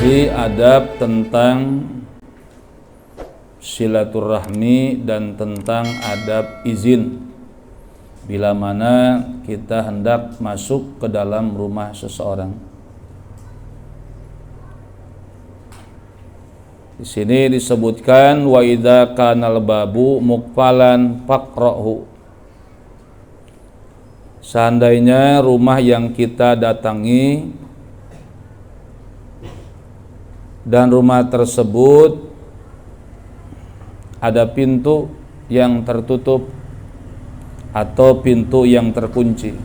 Masih adab tentang silaturahmi dan tentang adab izin bila mana kita hendak masuk ke dalam rumah seseorang. Di sini disebutkan wa idza kanal babu muqfalan faqra'hu. Seandainya rumah yang kita datangi dan rumah tersebut ada pintu yang tertutup atau pintu yang terkunci,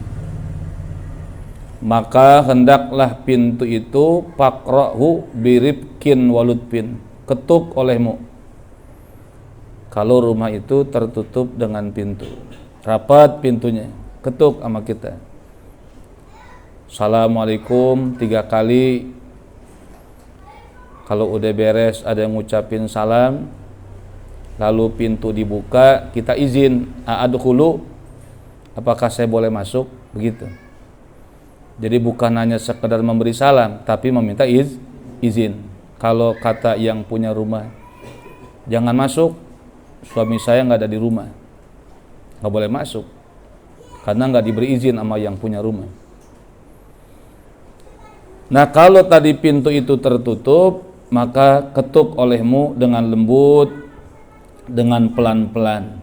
maka hendaklah pintu itu faqra'hu birifkin walutfin, ketuk olehmu. Kalau rumah itu tertutup dengan pintu, rapat pintunya, ketuk sama kita. Assalamualaikum 3 kali. Kalau udah beres ada yang ngucapin salam, lalu pintu dibuka, kita izin, adkhulu, apakah saya boleh masuk, begitu. Jadi bukan hanya sekedar memberi salam, tapi meminta izin. Kalau kata yang punya rumah, jangan masuk, suami saya nggak ada di rumah, nggak boleh masuk, karena nggak diberi izin sama yang punya rumah. Nah, kalau tadi pintu itu tertutup, maka ketuk olehmu dengan lembut, dengan pelan-pelan.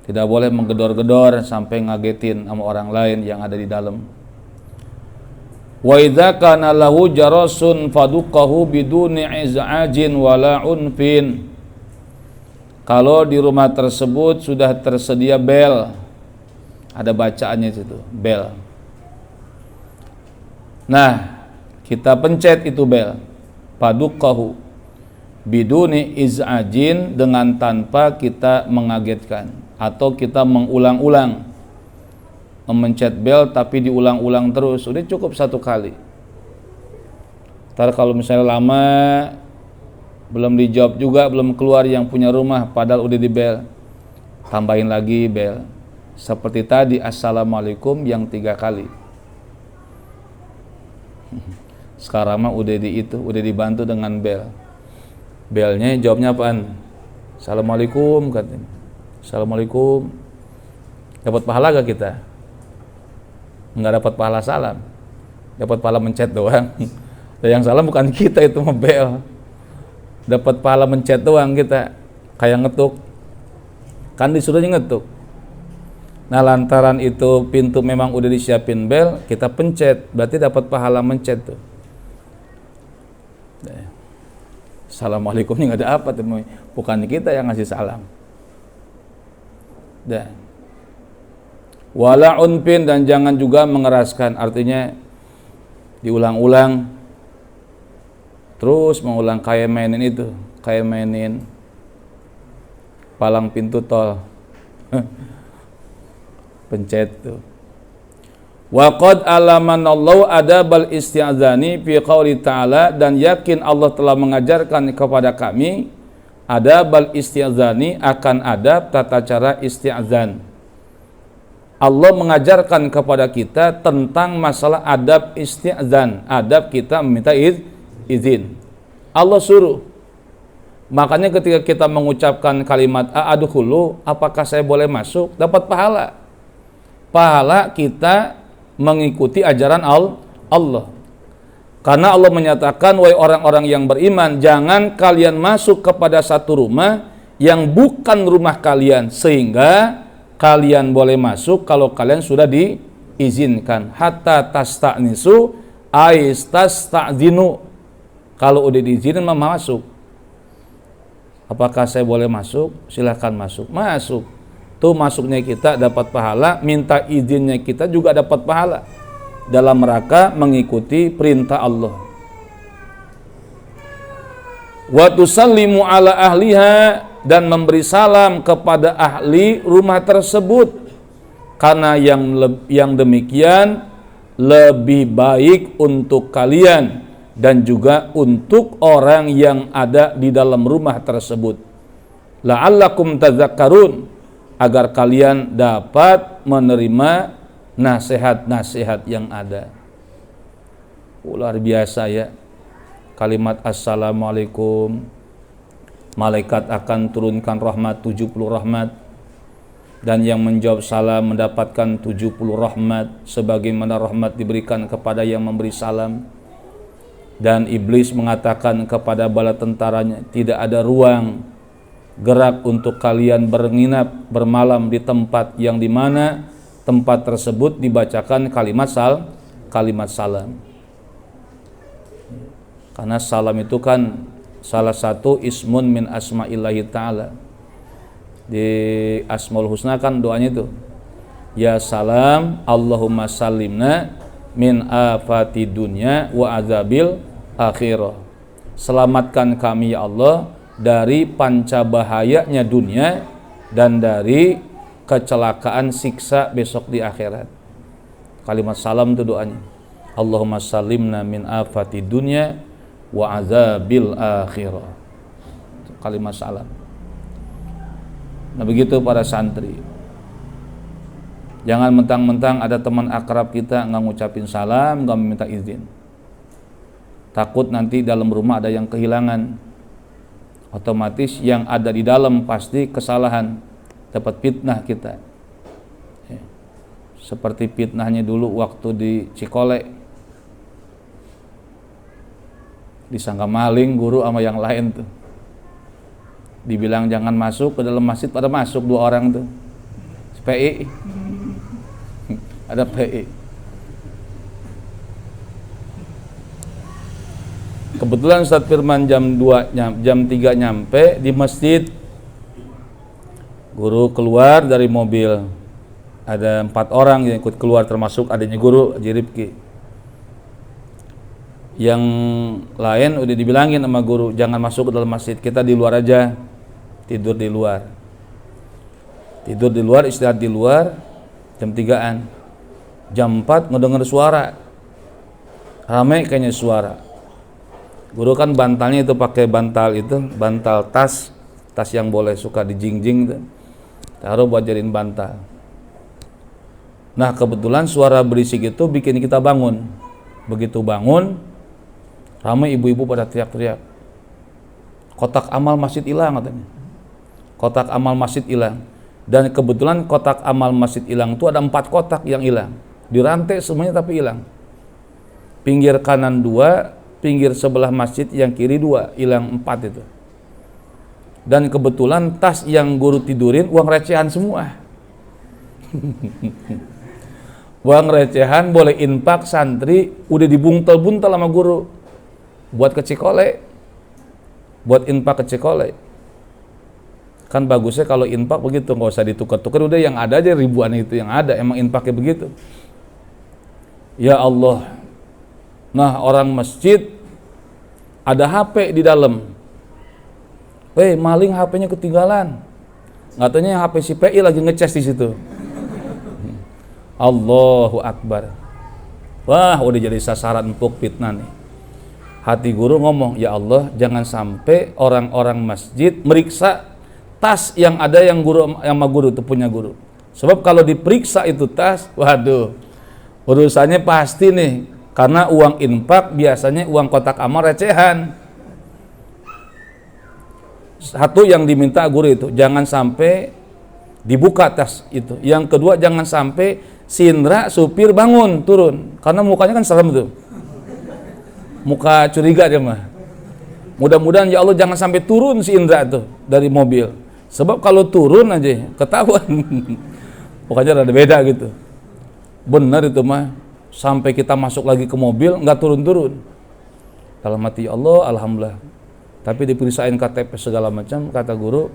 Tidak boleh menggedor-gedor sampai ngagetin sama orang lain yang ada di dalam. Wa idza kana lahu jarasun faduqahu biduni iz'ajin wala unfin. Kalau di rumah tersebut sudah tersedia bel, ada bacaannya situ, bel. Nah, kita pencet itu bel, faduqahu biduni iz'ajin, dengan tanpa kita mengagetkan atau kita mengulang-ulang memencet bel tapi diulang-ulang terus. Udah cukup 1 kali. Ntar kalau misalnya lama belum dijawab juga, belum keluar yang punya rumah padahal udah di bel, tambahin lagi bel seperti tadi, assalamualaikum yang 3 kali. Sekarang mah udah dibantu dengan bel. Belnya jawabnya apaan? Assalamualaikum katanya. Assalamualaikum. Dapat pahala gak kita? Enggak dapat pahala salam. Dapat pahala mencet doang. Dan yang salam bukan kita, itu mah bel. Dapat pahala mencet doang kita. Kayak ngetuk. Kan disuruhnya ngetuk. Nah, lantaran itu pintu memang udah disiapin bel, kita pencet, berarti dapat pahala mencet tuh. Assalamualaikum ini nggak ada apa tuh, bukan kita yang ngasih salam. Dan wala unpin, dan jangan juga mengeraskan, artinya diulang-ulang terus, mengulang kayak mainin itu, kayak mainin palang pintu tol. Pencet tuh. Wa qad alamanallahu adabal isti'adzani fi qouli ta'ala, dan yakin Allah telah mengajarkan kepada kami adabal isti'adzani, akan adab tata cara isti'adzan. Allah mengajarkan kepada kita tentang masalah adab isti'adzan, adab kita meminta izin. Allah suruh. Makanya ketika kita mengucapkan kalimat adkhulu, apakah saya boleh masuk, dapat pahala. Pahala kita mengikuti ajaran Allah. Karena Allah menyatakan, wahai orang-orang yang beriman, jangan kalian masuk kepada satu rumah yang bukan rumah kalian, sehingga kalian boleh masuk kalau kalian sudah diizinkan. Hatta tasta'nisu ais tasta'zinu. Kalau udah diizinin mah masuk. Apakah saya boleh masuk? Silahkan masuk. Masuk. Tuh masuknya kita dapat pahala, minta izinnya kita juga dapat pahala dalam rangka mengikuti perintah Allah. Wa tusallimu ala ahliha, dan memberi salam kepada ahli rumah tersebut, karena yang demikian lebih baik untuk kalian dan juga untuk orang yang ada di dalam rumah tersebut. La'allakum tadzakkarun, agar kalian dapat menerima nasihat-nasihat yang ada. Luar biasa ya. Kalimat assalamualaikum, malaikat akan turunkan rahmat 70 rahmat, dan yang menjawab salam mendapatkan 70 rahmat sebagaimana rahmat diberikan kepada yang memberi salam. Dan iblis mengatakan kepada bala tentaranya, tidak ada ruang gerak untuk kalian menginap bermalam di tempat yang dimana tempat tersebut dibacakan kalimat salam. Karena salam itu kan salah satu ismun min asma'illahi ta'ala. Di Asmaul Husna kan doanya itu, ya salam Allahumma salimna min afati dunya wa azabil akhirah. Selamatkan kami ya Allah dari panca bahayanya dunia dan dari kecelakaan siksa besok di akhirat. Kalimat salam itu doanya, Allahumma salimna min afati dunya wa azabil akhirah. Kalimat salam. Nah begitu para santri, jangan mentang-mentang ada teman akrab kita nggak ngucapin salam, nggak meminta izin. Takut nanti dalam rumah ada yang kehilangan, otomatis yang ada di dalam pasti kesalahan, dapat fitnah kita. Seperti fitnahnya dulu waktu di Cikole, disangka maling guru sama yang lain tuh, dibilang jangan masuk ke dalam masjid, pada masuk 2 orang tuh. PI ada PI. Kebetulan Ustaz Firman jam 3 nyampe di masjid, guru keluar dari mobil, ada 4 orang yang ikut keluar termasuk adanya guru Haji Rifki. Yang lain udah dibilangin sama guru jangan masuk ke dalam masjid, kita di luar aja, tidur di luar, istirahat di luar. Jam 3-an, jam 4 ngedenger suara rame, kayaknya suara. Guru kan bantalnya itu pakai bantal tas yang boleh suka dijingjing, taruh buat jadiin bantal. Nah kebetulan suara berisik itu bikin kita bangun. Begitu bangun, ramai ibu-ibu pada teriak-teriak, kotak amal masjid hilang katanya. Kotak amal masjid hilang. Dan kebetulan kotak amal masjid hilang itu ada 4 kotak yang hilang. Dirantai semuanya tapi hilang. Pinggir kanan 2, pinggir sebelah masjid yang kiri 2, hilang 4 itu. Dan kebetulan tas yang guru tidurin uang recehan semua. Uang recehan boleh infak santri udah dibuntel-buntel sama guru buat ke Cikole, buat infak ke Cikole. Kan bagusnya kalau infak begitu, nggak usah ditukar-tukar, udah yang ada aja ribuan itu yang ada, emang infaknya begitu. Ya Allah. Nah orang masjid ada HP di dalam, maling HP-nya ketinggalan, katanya HP si PI lagi ngecas di situ. Allahu Akbar. Wah udah jadi sasaran empuk fitnah nih. Hati guru ngomong, ya Allah jangan sampai orang-orang masjid meriksa tas yang ada yang sama guru itu punya guru. Sebab kalau diperiksa itu tas, waduh, urusannya pasti nih. Karena uang infak biasanya uang kotak amal recehan. Satu yang diminta guru itu, jangan sampai dibuka tas itu. Yang kedua, jangan sampai si Indra supir bangun turun, karena mukanya kan serem tuh, muka curiga dia mah. Mudah-mudahan ya Allah jangan sampai turun si Indra tuh dari mobil. Sebab kalau turun aja ketahuan. Pokoknya ada beda gitu. Benar itu mah. Sampai kita masuk lagi ke mobil nggak turun-turun. Dalam hati ya Allah, alhamdulillah. Tapi diperiksain KTP segala macam, kata guru,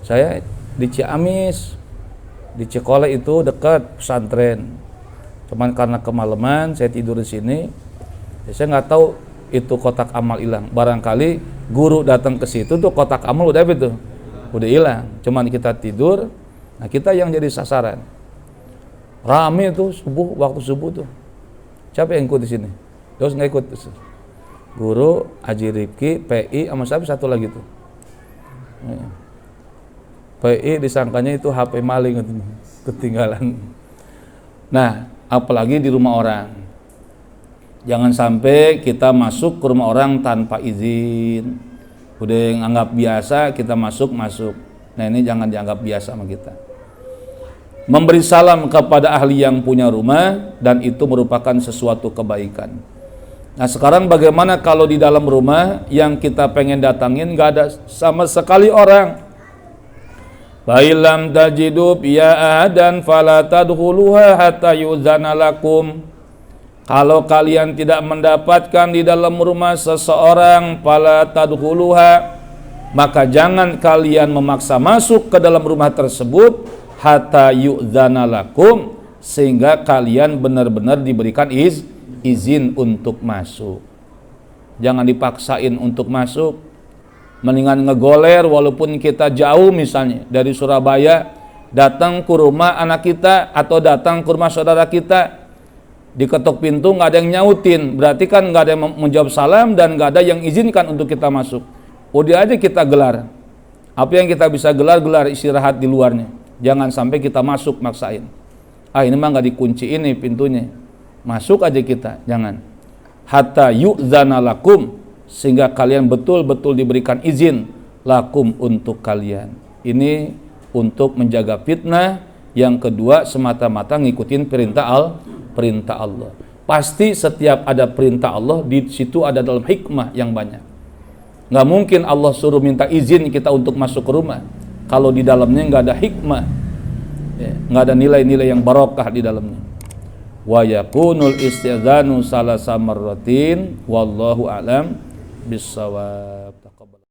saya di Ciamis, di Cikole itu dekat pesantren. Cuman karena kemalaman saya tidur di sini. Saya nggak tahu itu kotak amal hilang. Barangkali guru datang ke situ tuh kotak amal udah apa itu? Udah hilang. Cuman kita tidur, nah kita yang jadi sasaran. Rame tuh waktu subuh tuh. Siapa yang ikut di sini? Terus nggak ikut. Guru, Haji Rifki, PI, sama siapa satu lagi tuh. PI disangkanya itu HP maling ketinggalan. Nah, apalagi di rumah orang. Jangan sampai kita masuk ke rumah orang tanpa izin. Udah nganggap biasa kita masuk. Nah ini jangan dianggap biasa sama kita. Memberi salam kepada ahli yang punya rumah dan itu merupakan sesuatu kebaikan. Nah sekarang bagaimana kalau di dalam rumah yang kita pengen datangin gak ada sama sekali orang? Ba'ilam tajidub ya ahadan fala tadkhuluha hatta yu'zana lakum. Kalau kalian tidak mendapatkan di dalam rumah seseorang fala tadkhuluha, maka jangan kalian memaksa masuk ke dalam rumah tersebut hatta yu'zana lakum, sehingga kalian benar-benar diberikan izin untuk masuk. Jangan dipaksain untuk masuk. Mendingan ngegoler walaupun kita jauh, misalnya dari Surabaya datang ke rumah anak kita atau datang ke rumah saudara kita, diketok pintu nggak ada yang nyautin, berarti kan nggak ada yang menjawab salam dan nggak ada yang izinkan untuk kita masuk. Udah aja kita gelar. Apa yang kita bisa gelar istirahat di luarnya. Jangan sampai kita masuk maksain. Ini mah nggak dikunciin nih pintunya. Masuk aja kita, jangan. Hatta yu'zana lakum, sehingga kalian betul-betul diberikan izin lakum untuk kalian. Ini untuk menjaga fitnah. Yang kedua semata-mata ngikutin perintah Allah. Pasti setiap ada perintah Allah di situ ada dalam hikmah yang banyak. Nggak mungkin Allah suruh minta izin kita untuk masuk ke rumah kalau di dalamnya nggak ada hikmah, nggak ada nilai-nilai yang barokah di dalamnya. Wa yakunul isti'dzanu salasa marratin wallahu a'lam bissawab. Taqabbal.